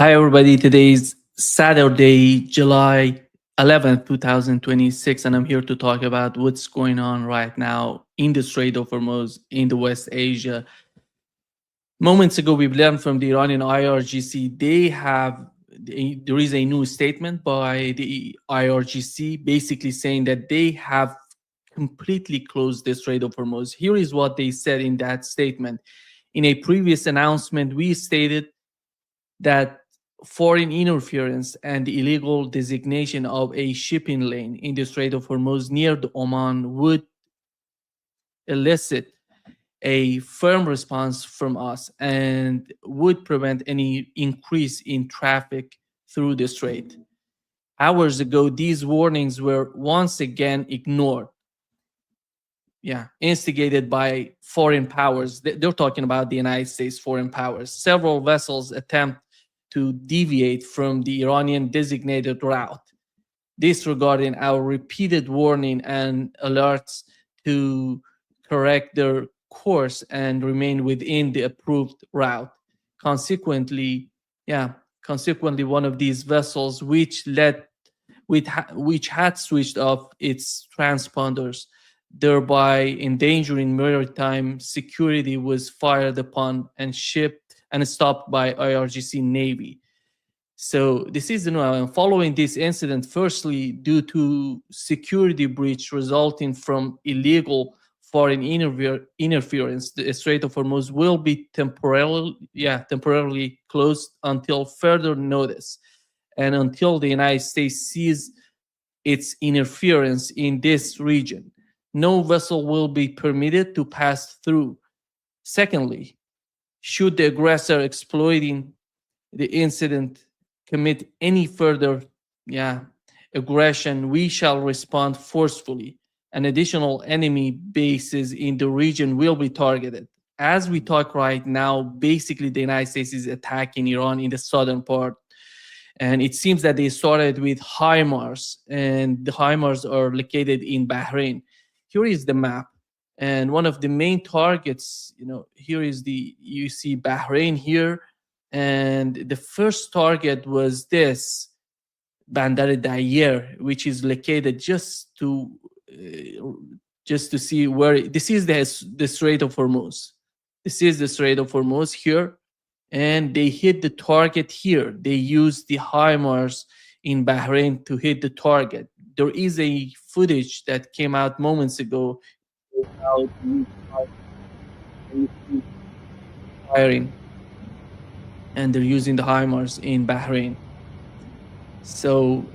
Hi, everybody. Today is Saturday, July 11th, 2026, and I'm here to talk about what's going on right now in the Strait of Hormuz in the West Asia. Moments ago, we've learned from the Iranian IRGC there is a new statement by the IRGC basically saying that they have completely closed the Strait of Hormuz. Here is what they said in that statement. In a previous announcement, we stated that foreign interference and the illegal designation of a shipping lane in the Strait of Hormuz near the Oman would elicit a firm response from us and would prevent any increase in traffic through the strait. Hours ago, these warnings were once again ignored. Instigated by foreign powers. They're talking about the United States foreign powers. Several vessels attempt to deviate from the Iranian designated route, disregarding our repeated warning and alerts to correct their course and remain within the approved route. Consequently, consequently, one of these vessels, which had switched off its transponders, thereby endangering maritime security, was fired upon and shipped and stopped by IRGC Navy. So this is following this incident, firstly, due to security breach resulting from illegal foreign interference, the Strait of Hormuz will be temporarily closed until further notice and until the United States sees its interference in this region. No vessel will be permitted to pass through. Secondly, should the aggressor exploiting the incident commit any further aggression, we shall respond forcefully, and additional enemy bases in the region will be targeted. As we talk right now, basically the United States is attacking Iran in the southern part, and it seems that they started with HIMARS, and the HIMARS are located in Bahrain. Here is the map, and one of the main targets, here is you see Bahrain here, and the first target was this Bandar Dayer, which is located just to see where this is the Strait of Hormuz. This is the Strait of Hormuz here, and they hit the target here. They used the HIMARS in Bahrain to hit the target. There is a footage that came out moments ago about firing, and they're using the HIMARS in Bahrain. So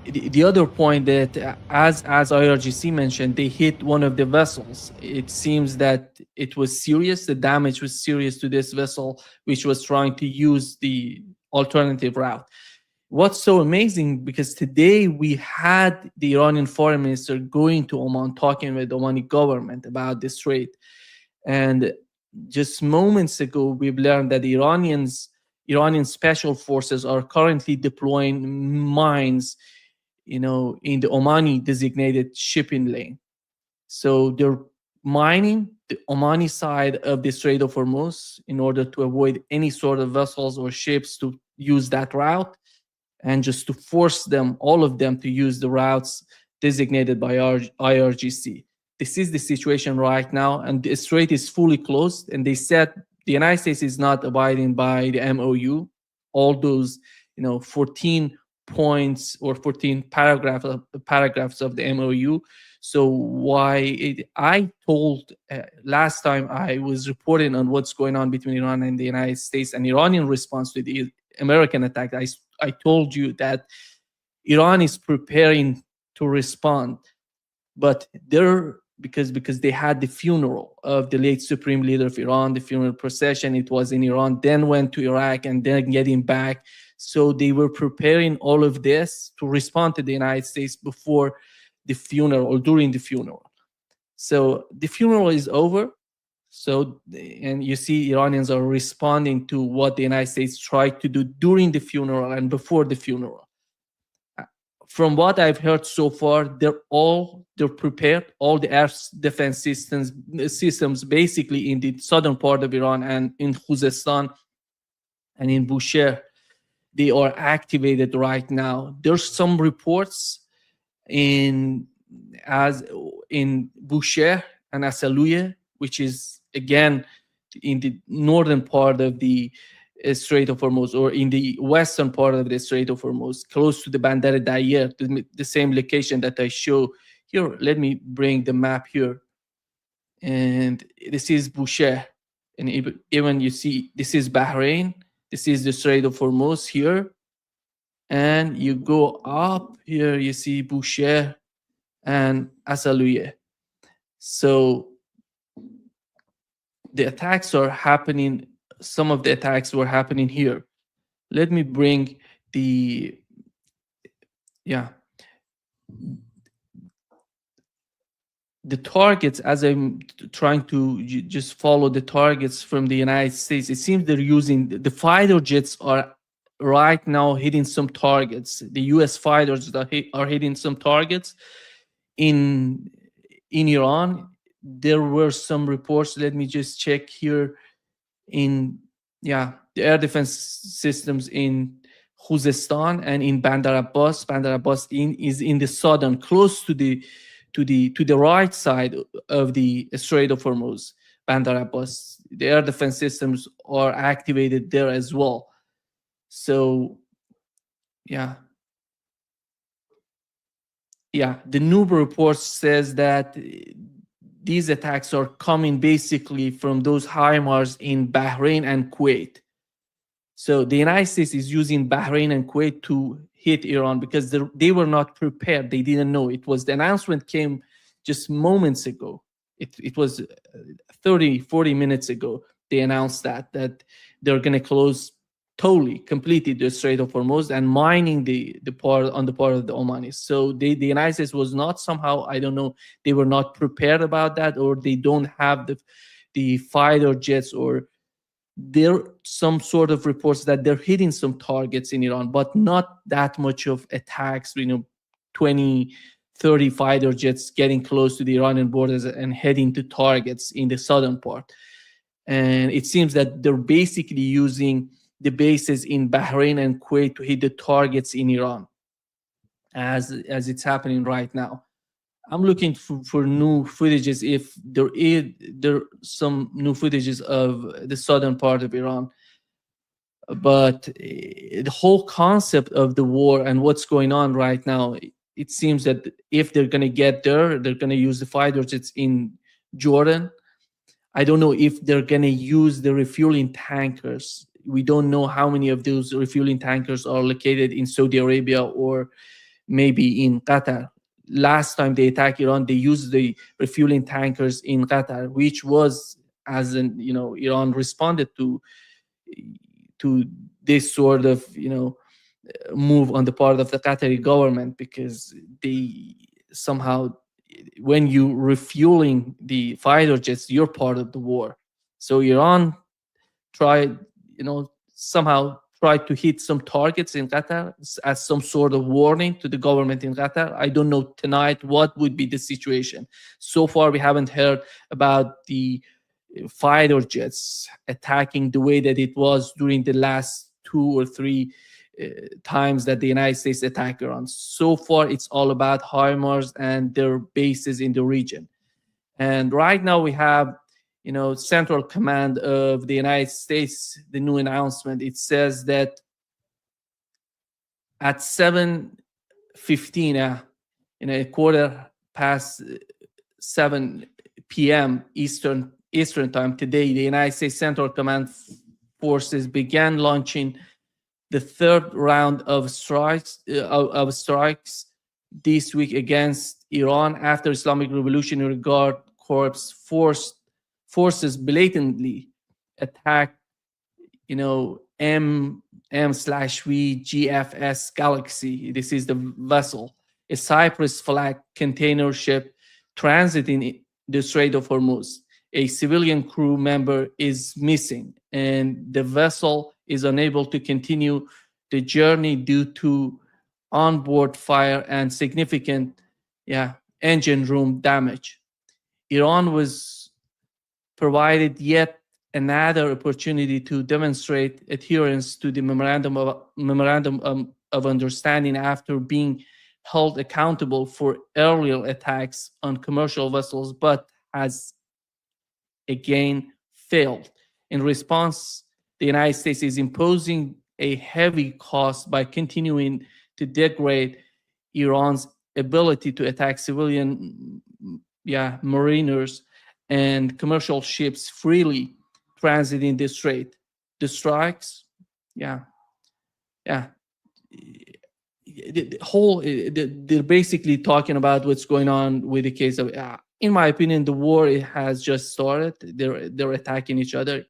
the other point that, as IRGC mentioned, they hit one of the vessels. It seems that it was serious. The damage was serious to this vessel, which was trying to use the alternative route. What's so amazing, because today we had the Iranian foreign minister going to Oman, talking with the Omani government about the strait. And just moments ago, we've learned that the Iranian special forces are currently deploying mines, in the Omani designated shipping lane. So they're mining the Omani side of the Strait of Hormuz in order to avoid any sort of vessels or ships to use that route, and just to force all of them to use the routes designated by IRGC. This is the situation right now, and the strait is fully closed. And they said the United States is not abiding by the MOU, all those 14 points or 14 paragraphs of the MOU. So I told last time I was reporting on what's going on between Iran and the United States and Iranian response to the American attack, I told you that Iran is preparing to respond, but because they had the funeral of the late supreme leader of Iran, the funeral procession, it was in Iran, then went to Iraq, and then getting back. So they were preparing all of this to respond to the United States before the funeral or during the funeral. So the funeral is over. So, and you see Iranians are responding to what the United States tried to do during the funeral and before the funeral. From what I've heard so far, they're prepared. All the air defense systems basically in the southern part of Iran and in Khuzestan and in Bushehr, they are activated right now. There's some reports in as in Bushehr and Asaluye, which is again in the northern part of the Strait of Hormuz, or in the western part of the Strait of Hormuz, close to the Bandar Dayer, the same location that I show here. Let me bring the map here, and this is Bushehr, and even you see this is Bahrain, this is the Strait of Hormuz here, and you go up here, you see Bushehr and Asaluye. So the attacks are happening, some of the attacks were happening here. Let me bring the, yeah, the targets, as I'm trying to just follow the targets from the United States. It seems they're using, the fighter jets are right now hitting some targets. The US fighters are hitting some targets in Iran. There were some reports, let me just check here, in, yeah, the air defense systems in Khuzestan and in Bandar Abbas. Bandar Abbas is in the southern, close to the right side of the Strait of Hormuz. Bandar Abbas, the air defense systems are activated there as well. So yeah, the Nuba report says that these attacks are coming basically from those HIMARS in Bahrain and Kuwait. So the United States is using Bahrain and Kuwait to hit Iran because they were not prepared. They didn't know. It was, the announcement came just moments ago. It was 30, 40 minutes ago. They announced that they're going to close completely the Strait of Hormuz and mining the part on the part of the Omanis. So the United States was not somehow, I don't know, they were not prepared about that, or they don't have the fighter jets, or there some sort of reports that they're hitting some targets in Iran, but not that much of attacks, 20, 30 fighter jets getting close to the Iranian borders and heading to targets in the southern part. And it seems that they're basically using the bases in Bahrain and Kuwait to hit the targets in Iran, as it's happening right now. I'm looking for new footages, if there some new footages of the southern part of Iran. But the whole concept of the war and what's going on right now, it seems that if they're going to get there, they're going to use the fighter jets in Jordan. I don't know if they're going to use the refueling tankers. We don't know how many of those refueling tankers are located in Saudi Arabia or maybe in Qatar. Last time they attacked Iran, they used the refueling tankers in Qatar, which was, as in, Iran responded to this sort of, move on the part of the Qatari government, because they somehow, when you refueling the fighter jets, you're part of the war. So Iran tried, somehow tried to hit some targets in Qatar as some sort of warning to the government in Qatar. I don't know tonight what would be the situation. So far, we haven't heard about the fighter jets attacking the way that it was during the last 2 or 3 times that the United States attacked Iran. So far, it's all about HIMARS and their bases in the region. And right now we have, Central Command of the United States, the new announcement. It says that at 7:15, a quarter past 7 p.m. Eastern time today, the United States Central Command forces began launching the third round of strikes this week against Iran after Islamic Revolutionary Guard Corps forces blatantly attacked, M/V GFS Galaxy. This is the vessel, a Cyprus flag container ship transiting the Strait of Hormuz. A civilian crew member is missing, and the vessel is unable to continue the journey due to onboard fire and significant engine room damage. Iran was provided yet another opportunity to demonstrate adherence to the memorandum of understanding after being held accountable for earlier attacks on commercial vessels, but has again failed. In response, the United States is imposing a heavy cost by continuing to degrade Iran's ability to attack civilian mariners and commercial ships freely transiting the strait. The strikes, yeah, yeah, the whole they're basically talking about what's going on with the case of in my opinion the war, it has just started. They're attacking each other.